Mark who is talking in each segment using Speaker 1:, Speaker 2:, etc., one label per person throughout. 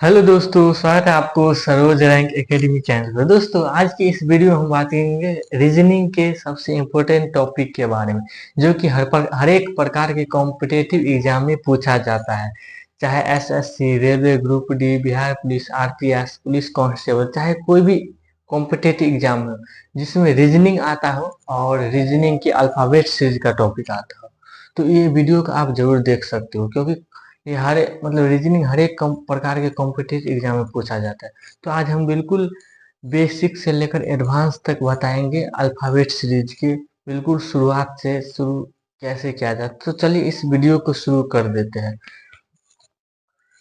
Speaker 1: Hello दोस्तों, स्वागत है आपको सरोज रैंक एकेडमी चैनल पर। दोस्तों, आज की इस वीडियो में हम बात करेंगे रीजनिंग के सबसे इम्पोर्टेंट टॉपिक के बारे में, जो कि हर एक प्रकार के कॉम्पिटेटिव एग्जाम में पूछा जाता है। चाहे SSC, railway group D, Bihar police, RPS, police constable, चाहे कोई भी कॉम्पिटेटिव एग्जाम हो जिसमें रीजनिंग आता हो और रीजनिंग के अल्फाबेट सीरीज का टॉपिक आता हो, तो ये वीडियो को आप जरूर देख सकते हो, क्योंकि ये मतलब रीजनिंग हर एक प्रकार के कॉम्पिटिटिव एग्जाम में पूछा जाता है। तो आज हम बिल्कुल बेसिक से लेकर एडवांस तक बताएंगे अल्फाबेट सीरीज के, बिल्कुल शुरुआत से शुरू कैसे किया जाता है। तो चलिए इस वीडियो को शुरू कर देते हैं।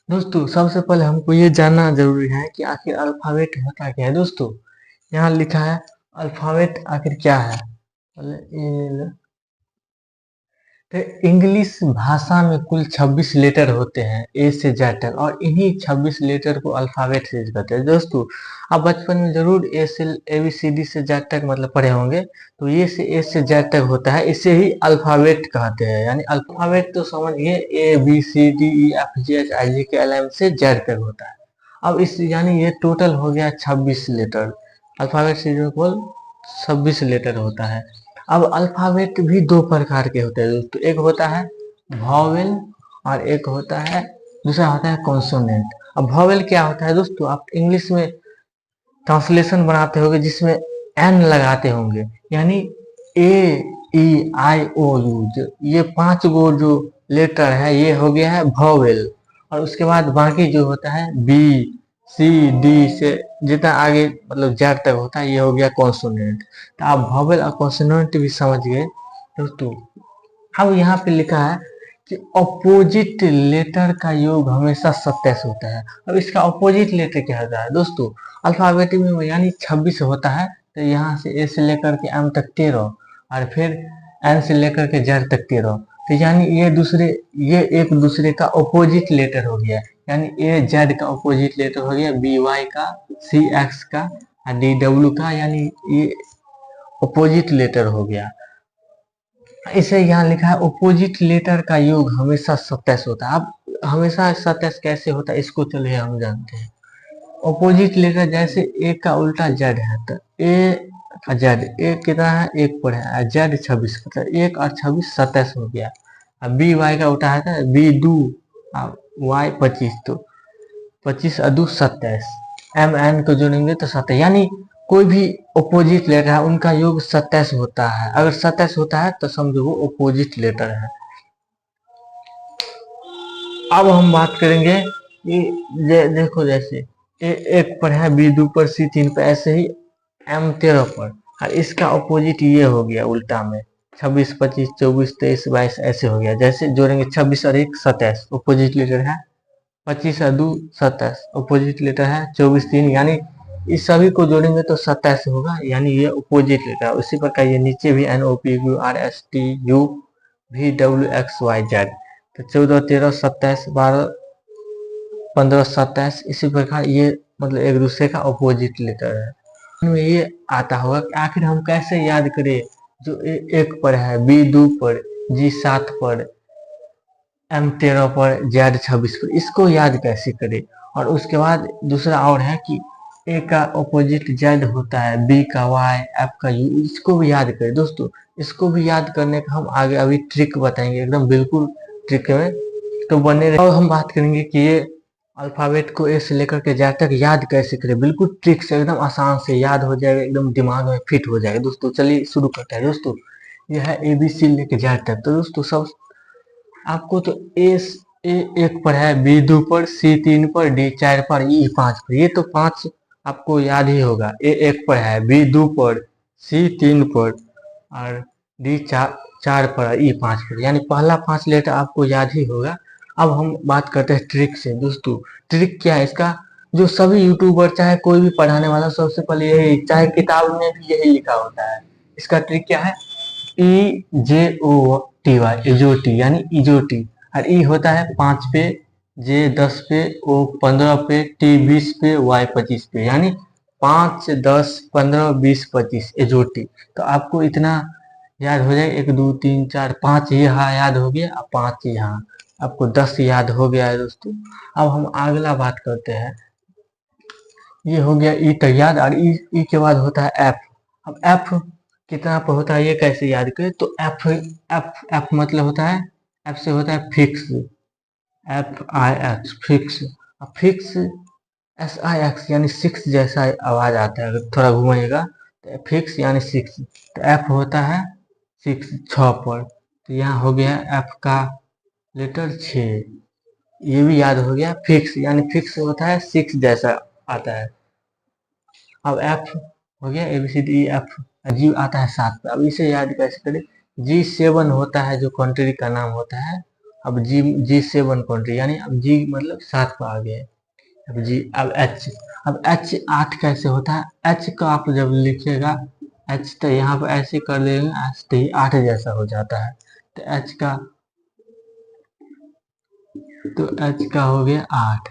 Speaker 1: दोस्तों, सबसे पहले हमको ये जानना जरूरी है कि आखिर अल्फाबेट होता क्या है। दोस्तों, यहाँ लिखा है अल्फाबेट आखिर क्या है। तो इंग्लिश भाषा में कुल 26 लेटर होते हैं ए से जेड तक, और इन्हीं 26 लेटर को अल्फाबेट सीरीज कहते हैं। दोस्तों, आप बचपन में जरूर ABCD से जेड तक मतलब पढ़े होंगे। तो ये से ए से जेड तक होता है, इसे ही अल्फाबेट कहते हैं। यानी अल्फाबेट तो समझिए ABCDEFGHIJKLM से जेड तक होता है। अब इस यानी ये टोटल हो गया 26 लेटर। अल्फाबेट सीरीज में कुल 26 लेटर होता है। अब अल्फाबेट भी दो प्रकार के होते हैं दोस्तों, एक होता है वॉवेल और एक होता है दूसरा होता है कॉन्सोनेंट। अब वॉवेल क्या होता है दोस्तों, आप इंग्लिश में ट्रांसलेशन बनाते होंगे जिसमें एन लगाते होंगे, यानी AEIOU, ये 5 गो जो लेटर है ये हो गया है वॉवेल। और उसके बाद बाकी जो होता है BCD से जितना आगे मतलब जेड तक होता है ये हो गया कॉन्सोनेंट। तो आप वॉवेल और कॉन्सोनेंट भी समझ गए दोस्तों। अब यहाँ पे लिखा है कि अपोजिट लेटर का योग हमेशा 27 होता है। अब इसका अपोजिट लेटर क्या होता है दोस्तों, अल्फाबेट में यानी 26 होता है। तो यहाँ से ए से लेकर के एम तक 13, और फिर एन से लेकर के जेड तक 13। तो यानी ये एक दूसरे का अपोजिट लेटर हो गया। यानी ए जेड का अपोजिट लेटर हो गया, बी वाई का, सी एक्स का, और डी डब्ल्यू का, यानी ये अपोजिट लेटर हो गया। इसे यहाँ लिखा है अपोजिट लेटर का योग हमेशा 27 होता है। अब हमेशा 27 कैसे होता है इसको चलिए हम जानते हैं। अपोजिट लेटर जैसे ए का उल्टा जेड है, तो ए का जेड, ए कितना है एक पर है, जेड 26, तो 1 और 26 27 हो गया। अब बी वाई का उल्टा है तो बी दू वाई 25, तो 25 अदू 27, एम एन को जोड़ेंगे तो 27, यानी कोई भी अपोजिट लेटर है उनका योग 27 होता है। अगर 27 होता है तो समझो वो अपोजिट लेटर है। अब हम बात करेंगे कि देखो जैसे ए 1 पर है, बी 2 पर, सी 3 पर, ऐसे ही एम 13 पर। और इसका अपोजिट ये हो गया उल्टा में, 26 25 24 23 22 ऐसे हो गया। जैसे जोड़ेंगे 26 और 1 27 अपोजिट लेटर है, 25 और 2 27 अपोजिट लेटर है, 24 3, यानी इस सभी को जोड़ेंगे तो 27 होगा, यानी ये अपोजिट लेटर है। उसी प्रकार ये नीचे भी NOPQRSTUVWXYZ, तो 14 13 27 12 15 27, इसी प्रकार ये मतलब एक दूसरे का अपोजिट लेटर है। में ये आता होगा कि आखिर हम कैसे याद करें, जो एक पर है, बी 2 पर, जी 7 पर, एम 13 पर, जेड 26 पर, इसको याद कैसे करें। और उसके बाद दूसरा और है कि ए का अपोजिट जेड होता है, बी का वाई, एफ का यू, इसको भी याद करें दोस्तों। इसको भी याद करने का हम आगे अभी ट्रिक बताएंगे, एकदम बिल्कुल ट्रिक में, तो बने रहे। और हम बात करेंगे कि ये अल्फाबेट को ए से लेकर के जेड तक याद कैसे करें, बिल्कुल ट्रिक से, एकदम आसान से याद हो जाएगा, एकदम दिमाग में फिट हो जाएगा। दोस्तों चलिए शुरू करते हैं। दोस्तों, यह है ABC लेके जेड तक। तो दोस्तों सब आपको तो ए 1 पर है, बी 2 पर, सी 3 पर, डी 4 पर, ई 5 पर, ये तो 5 आपको याद ही होगा। ए 1 पर है, बी 2 पर, सी 3 पर, और डी 4 पर, ई 5 पर, यानी पहला 5 लेटर आपको याद ही होगा। अब हम बात करते हैं ट्रिक से। दोस्तों, ट्रिक क्या है इसका, जो सभी यूट्यूबर चाहे कोई भी पढ़ाने वाला सबसे पहले यही, चाहे किताब में भी यही लिखा होता है। इसका ट्रिक क्या है, EJOTY, इजोटी, यानी इजोटी। और ई होता है 5 पे, जे 10 पे, ओ 15 पे, टी 20 पे, वाई 25 पे, यानी 5 10 15 20 25 इजोटी। तो आपको इतना याद हो जाए, 1 2 3 4 5 यहाँ याद हो गया, अब 5 यहाँ। आपको 10 याद हो गया है दोस्तों। अब हम अगला बात करते हैं। ये हो गया ई तक याद, और ई के बाद होता है एफ। अब एफ कितना पर होता है ये कैसे याद करें, तो एफ एफ एफ मतलब होता है, एफ से होता है fix, F I x fix. अब फिक्स एस आई एक्स यानी सिक्स जैसा आवाज आता है, अगर थोड़ा घुमाइएगा तो फिक्स यानी सिक्स, तो एफ होता है सिक्स, छ पर। तो यहाँ हो गया एफ का लेटर 6। ये भी याद हो गया, फिक्स यानी फिक्स होता है सिक्स जैसा आता है। अब एफ हो गया A B C D E F, G आता है 7 पे। अब इसे याद कैसे करें, G7 होता है जो कंट्री का नाम होता है। अब G7 कंट्री यानी अब जी मतलब 7 पे आ गए। अब जी, अब एच, अब एच 8 कैसे होता है, एच का आप जब लिखिएगा, एच तो यहाँ पर ऐसे कर देंगे, एच तो ही 8 जैसा हो जाता है। तो एच का हो गया 8।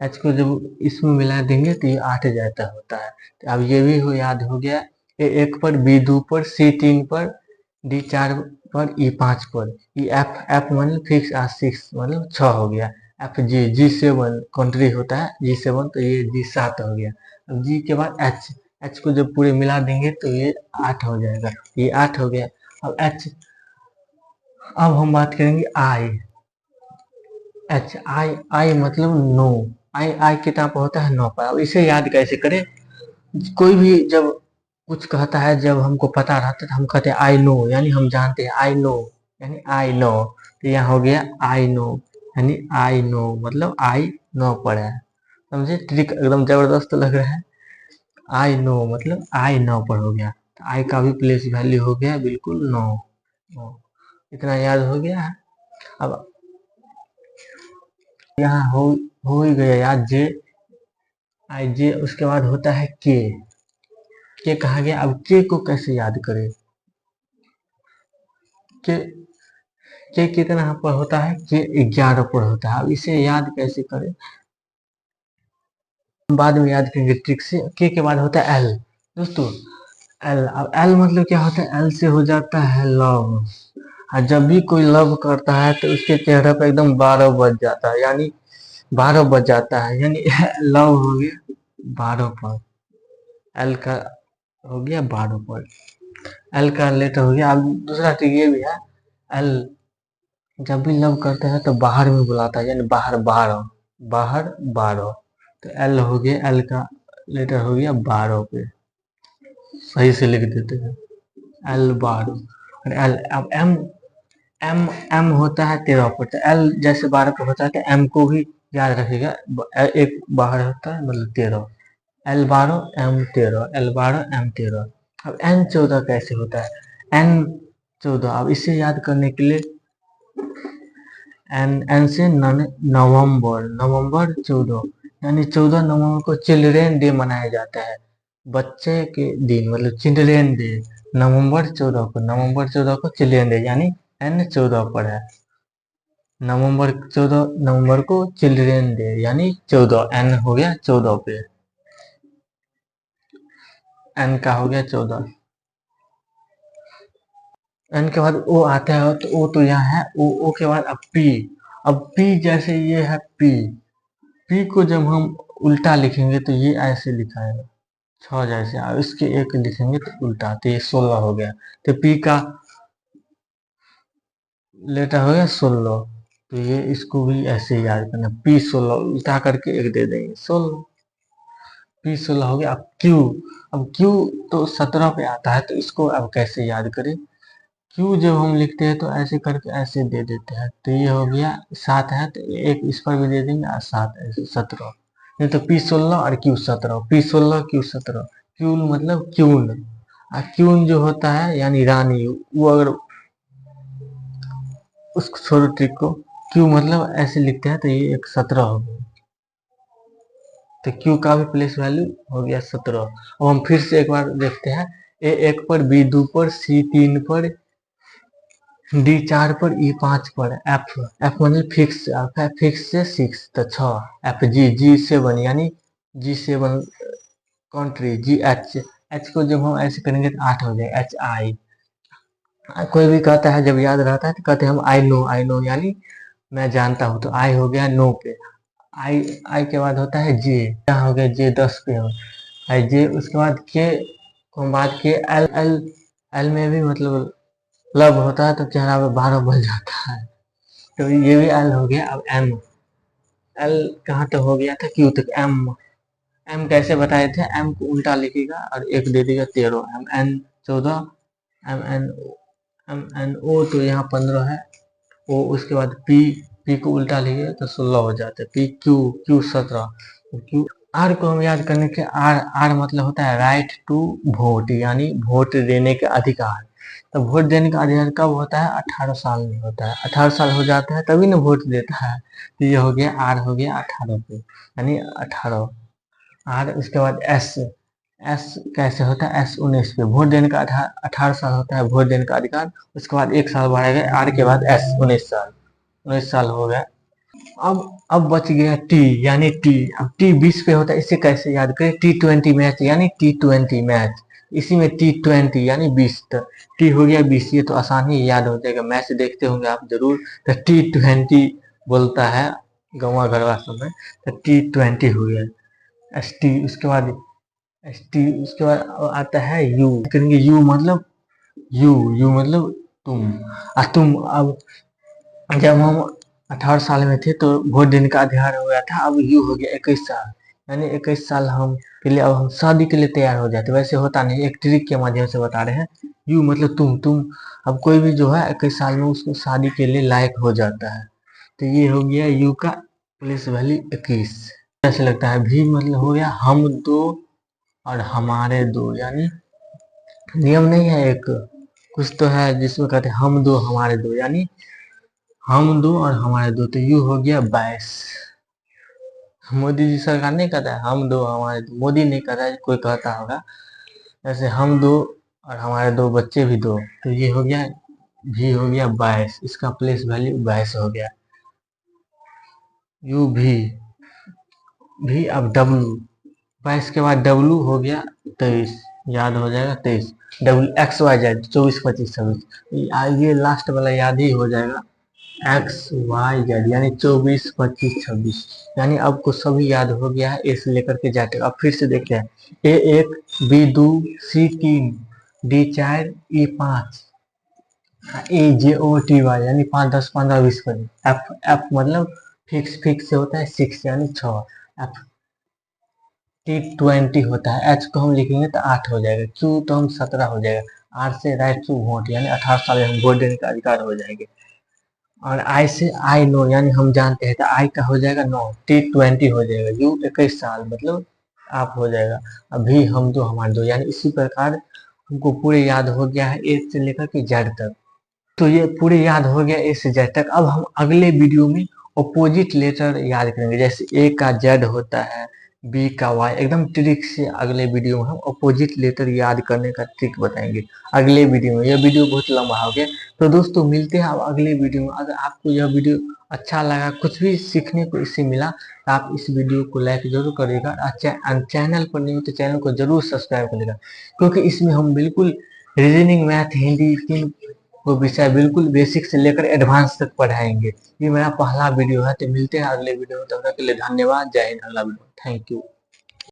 Speaker 1: एच को जब इसमें मिला देंगे तो ये 8 जैसा होता है। तो अब ये भी याद हो गया, ए 1 पर, बी 2 पर, सी 3 पर, डी 4 पर, ई 5 पर। ये एफ एफ मतलब फिक्स, आ 6 मतलब 6 हो गया। एफ G7 कंट्री होता है G7, तो ये G7 हो गया। अब जी के बाद एच, एच को जब पूरे मिला देंगे तो ये 8 हो जाएगा, ये 8 हो गया। अब एच, अब हम बात करेंगे आई। एच आई, आई मतलब नो, आई आई किताब होता है 9 पर। अब इसे याद कैसे करें, कोई भी जब कुछ कहता है, जब हमको पता रहता है तो हम कहते हैं आई नो, यानी हम जानते हैं, आई नो यानी आई नो। तो यहाँ हो गया आई नो, यानी आई नो मतलब आई 9 पर है। समझे, ट्रिक एकदम जबरदस्त लग रहा है। आई नो मतलब आई 9 पर हो गया, तो आई का भी प्लेस वैल्यू हो गया बिल्कुल 9। इतना याद हो गया है। अब यहाँ हो ही गया याद, जे आई जे, उसके बाद होता है के कहा गया। अब के को कैसे याद करें, के कितना पर होता है, के 11 पर होता है। अब इसे याद कैसे करें, बाद में याद करेंगे ट्रिक से। के बाद होता है एल दोस्तों, एल। अब एल मतलब क्या होता है, एल से हो जाता है लव। और जब भी कोई लव करता है तो उसके चेहरे पर एकदम 12 बज जाता है, यानी 12 बज जाता है, यानी लव हो गया 12 पर। एल का हो गया 12 पर, एल का लेटर हो गया। अब दूसरा ट्रिक ये भी है, एल जब भी लव करता है तो बाहर में बुलाता है, यानी बाहर 12, बाहर 12। तो एल हो गया, एल का लेटर हो गया 12 पे, सही से लिख देते हैं एल 12। और एल, अब एम, एम होता है 13 पर। तो एल जैसे 12 पर होता है तो एम को भी याद रखिएगा, एक बाहर होता है मतलब 13, एल 12 एम 13, एल 12 एम 13। अब एन 14 कैसे होता है, एन 14। अब इसे याद करने के लिए एन से नवंबर, नवंबर 14, यानी 14 नवंबर को चिल्ड्रेन डे मनाया जाता है, बच्चे के दिन मतलब चिल्ड्रेन डे। नवंबर 14 को, नवंबर 14 को चिल्ड्रेन डे, यानी एन 14 पर है। नवंबर 14 नवंबर को चिल्ड्रेन डे यानी 14, एन हो गया 14 पे, एन का हो गया 14। एन के बाद ओ आता है, तो ओ तो यहाँ है, ओ के बाद अब पी। अब पी जैसे ये है पी, पी को जब हम उल्टा लिखेंगे तो ये ऐसे लिखा है 6 जैसे, और इसके एक लिखेंगे तो उल्टा, तो ये 16 हो गया। तो पी का लेटर हो गया 16, तो ये इसको भी ऐसे याद करना, पी 16 उल्टा करके एक दे देंगे 16, पी 16 हो गया। अब क्यू, अब क्यू तो 17 पे आता है, तो इसको अब कैसे याद करें, क्यू जब हम लिखते हैं तो ऐसे करके ऐसे दे देते हैं, तो ये हो गया 7 है, तो एक इस पर भी दे देंगे और 7 ऐसे 17। नहीं तो पी 16 और क्यू 17, पी 16 क्यू 17। क्यून मतलब क्यून, और क्यून जो होता है यानी रानी, वो अगर उसको छोड़ो ट्रिक को, क्यू मतलब ऐसे लिखते हैं तो ये एक 17 हो गया, तो क्यू का भी प्लेस वैल्यू हो गया 17। अब हम फिर से एक बार देखते हैं, ए 1 पर, बी 2 पर, सी 3 पर, डी 4 पर, ई 5 पर, एफ, एफ मतलब फिक्स, फिक्स से 6 तो 6। एफ जी 7 यानी G7 कंट्री। जी एच, एच को जब हम ऐसे करेंगे तो 8 हो जाएगा, एच आई। कोई भी कहता है जब याद रहता है तो कहते हैं हम आई नो यानी मैं जानता हूँ, तो आई हो गया 9 पे। आई आई के बाद होता है जे, क्या हो गया जे 10 पे हो आई जे। उसके बाद के को हम बात किए एल एल एल में भी मतलब लब होता है तो चेहरा पे 12 बन जाता है, तो ये भी एल हो गया। अब एम, एल कहाँ तक हो गया था, क्यू तक। एम, एम कैसे बताए थे, एम को उल्टा लिखेगा और एक दे देगा 13, M N 14, M N M N O तो यहाँ 15 है ओ। उसके बाद पी, पी को उल्टा लिखे तो 16 हो जाता है। P Q, Q 17, Q. R को हम याद करने के, आर आर मतलब होता है राइट टू वोट, यानी वोट देने का अधिकार। तो वोट देने का अधिकार कब होता है, 18 साल में होता है। 18 साल हो जाता है तभी ना वोट देता है। तो ये हो गया आर हो गया 18 पे, यानी 18 आर। उसके बाद एस, एस कैसे होता है, एस 19 पे। वोट देने का 18 साल होता है वोट देने का अधिकार। उसके बाद एक साल बढ़ेगा आर के बाद एस, 19 साल, 19 साल हो गया। अब बच गया टी, यानी टी। अब टी 20 पे होता है, इसे कैसे याद करें, T20 मैच यानी T20 मैच। इसी में T20 यानी 20, टी हो गया 20। ये तो आसानी ही याद हो जाएगा, मैच देखते होंगे आप जरूर। तो T20 बोलता है गवा घरवा सब में, तो T20 हो गया एस टी। उसके बाद एस टी, उसके बाद आता है यू, करेंगे यू मतलब, यू यू मतलब तुम। तुम, अब जब हम 18 साल में थे तो वोट देने का अधिकार हो गया था। अब यू हो गया 21 साल, यानी 21 साल हम के लिए अब हम शादी के लिए तैयार हो जाते। वैसे होता नहीं, एक ट्रिक के माध्यम से बता रहे हैं। यू मतलब तुम अब कोई भी जो है 21 साल में उसको शादी के लिए लायक हो जाता है। तो ये हो गया यू का पुलिस वैल्यू 21। ऐसे लगता है भी मतलब हो गया हम दो और हमारे दो, यानी नियम नहीं है एक, कुछ तो है जिसमें कहते हैं हम दो हमारे दो, यानी हम दो और हमारे दो। तो यू हो गया 22। मोदी जी सरकार नहीं कहता है हम दो हमारे दो, मोदी नहीं कहता है, कोई कहता होगा जैसे हम दो और हमारे दो बच्चे भी दो। तो ये हो गया भी हो गया 22, इसका प्लेस वैल्यू 22 हो गया। यू भी, भी अब डब्लू, 22 के बाद डब्लू हो गया 23, याद हो जाएगा 23। डब्लू एक्स वाई जेड 24 25 26, ये लास्ट वाला याद ही हो जाएगा। एक्स वाई जेड यानी 24 25 26, यानी आपको सभी याद हो गया है ए से लेकर के जेड तक। अब फिर से देखते हैं, ए 1, बी 2, सी 3, डी 4, ई 5, ए जे ओ टी वाई यानी 5 10 15 20 25। एफ, एफ मतलब फिक्स, फिक्स से होता है 6 यानी 6। एफ T20 होता है। एच को हम लिखेंगे तो 8 हो जाएगा। क्यू तो हम 17 हो जाएगा। आर से राइट टू वोट यानी 18 साल में हम वोट देने का अधिकार हो जाएंगे। और आई से आई नो यानी हम जानते हैं, तो आई का हो जाएगा 9, T20 हो जाएगा। यू 21 साल मतलब आप हो जाएगा। अभी हम दो हमारे दो, यानी इसी प्रकार हमको पूरे याद हो गया है ए से लेकर के जेड तक। तो ये पूरे याद हो गया ए से जेड तक। अब हम अगले वीडियो में अपोजिट लेटर याद करेंगे, जैसे ए का जेड होता है, बी का वाई, एकदम ट्रिक से अगले वीडियो में हम अपोजिट लेटर याद करने का ट्रिक बताएंगे अगले वीडियो में। यह वीडियो बहुत लंबा हो गया, तो दोस्तों मिलते हैं अब अगले वीडियो में। अगर आपको यह वीडियो अच्छा लगा, कुछ भी सीखने को इससे मिला, तो आप इस वीडियो को लाइक जरूर करिएगा। चैनल पर नहीं हो तो चैनल को जरूर सब्सक्राइब करिएगा, क्योंकि इसमें हम बिल्कुल रीजनिंग, मैथ, हिंदी, तीन वो विषय बिल्कुल बेसिक से लेकर एडवांस तक पढ़ाएंगे। ये मेरा पहला वीडियो है, तो मिलते हैं अगले वीडियो में। तब तक के लिए धन्यवाद। जय हिंद। अगला वीडियो, थैंक यू।